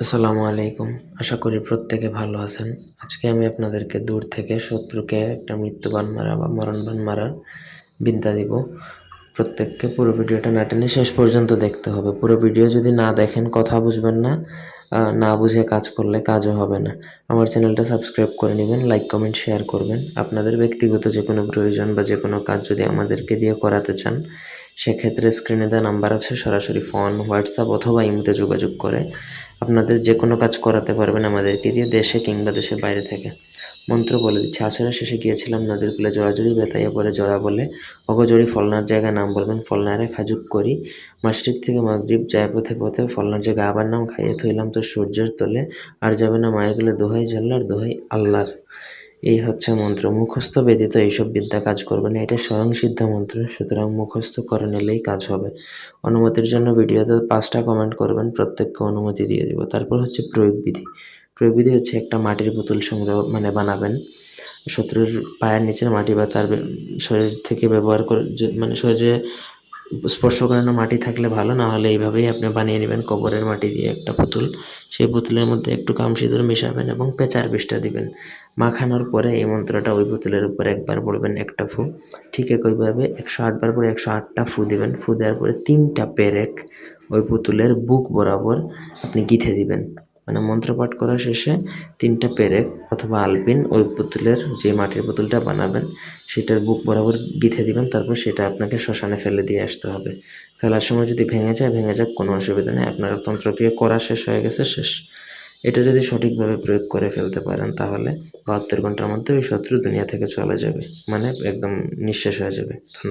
আসসালামু আলাইকুম। আশা করি প্রত্যেকে ভালো আছেন। আজকে আমি আপনাদেরকে দূর থেকে শত্রুকে একটা মৃত্যুবাণ মারা বা মরণবাণ মারার বিদ্যা দিব। প্রত্যেককে পুরো ভিডিওটা না টেনে শেষ পর্যন্ত দেখতে হবে। পুরো ভিডিও যদি না দেখেন কথা বুঝবেন না, না বুঝে কাজ করলে কাজও হবে না। আমার চ্যানেলটা সাবস্ক্রাইব করে নেবেন, লাইক, কমেন্ট, শেয়ার করবেন। আপনাদের ব্যক্তিগত যে কোনো প্রয়োজন বা যে কোনো কাজ যদি আমাদেরকে দিয়ে করাতে চান, সেক্ষেত্রে স্ক্রিনে দেওয়া নাম্বার আছে, সরাসরি ফোন, হোয়াটসঅ্যাপ অথবা ইমোতে যোগাযোগ করে আপনাদের যে কোনো কাজ করাতে পারবেন আমাদেরকে দিয়ে, দেশে কিংবা দেশের বাইরে থেকে। মন্ত্র বলে দিচ্ছি। আসরের শেষে গিয়েছিলাম নদীর কূলে, জড়াজড়ি বেতাইয়া পরে জড়া বলে, অগজড়ি ফলনার জায়গায় নাম বলবেন, ফলনারে খাজুক করি, মাশরিক থেকে মাগরিব যায় পথে পথে, ফলনার জায়গায় আবার নাম খাইয়ে থইলাম তো সূর্যের তলে, আর যাবে না মায়ের গেলে দোহাই ঝাল্লার, দোহাই আল্লাহর। এই হচ্ছে মন্ত্র। মুখস্থ ব্যতীত এইসব বিদ্যা কাজ করবে না, এটা স্বয়ংসিদ্ধ মন্ত্র, সুতরাং মুখস্থ করে নিলেই কাজ হবে। অনুমতির জন্য ভিডিওতে 5টা কমেন্ট করবেন, প্রত্যেককে অনুমতি দিয়ে দিব। তারপর হচ্ছে প্রয়োগবিধি। প্রয়োগবিধি হচ্ছে একটা মাটির বোতল বানাবেন। শত্রুর পায়ের নিচের মাটি বা তার শরীর থেকে ব্যবহার করে শরীরে স্পর্শ করানো মাটি থাকলে ভালো, না হলে এইভাবেই আপনি বানিয়ে নেবেন কবরের মাটি দিয়ে একটা পুতুল। সেই পুতুলের মধ্যে একটু কামসিঁদুর মেশাবেন এবং পেঁচার বিষটা দিবেন। মাখানোর পরে এই মন্ত্রটা ওই পুতুলের উপর একবার পড়বেন, একটা ফু। ঠিক একইভাবে 108 বার করে 108টা ফু দিবেন। ফু দেওয়ার পরে 3টা পেরেক ওই পুতুলের বুক বরাবর আপনি গিঁথে দিবেন। মন্ত্রপাঠ করা শেষে 3টা পেরেক অথবা আলপিন ওই পুতুলের, যে মাটির পুতুলটা বানাবেন সেটার বুক বরাবর গিঁথে দিবেন। তারপর সেটা আপনাকে শ্মশানে ফেলে দিয়ে আসতে হবে। ফেলার সময় যদি ভেঙে যাক, কোনো অসুবিধা নেই, আপনার তন্ত্রক্রিয়া করা শেষ হয়ে গেছে, শেষ। এটা যদি সঠিকভাবে প্রয়োগ করে ফেলতে পারেন তাহলে 72 ঘন্টার মধ্যে ওই শত্রু দুনিয়া থেকে চলে যাবে, একদম নিঃশেষ হয়ে যাবে। ধন্যবাদ।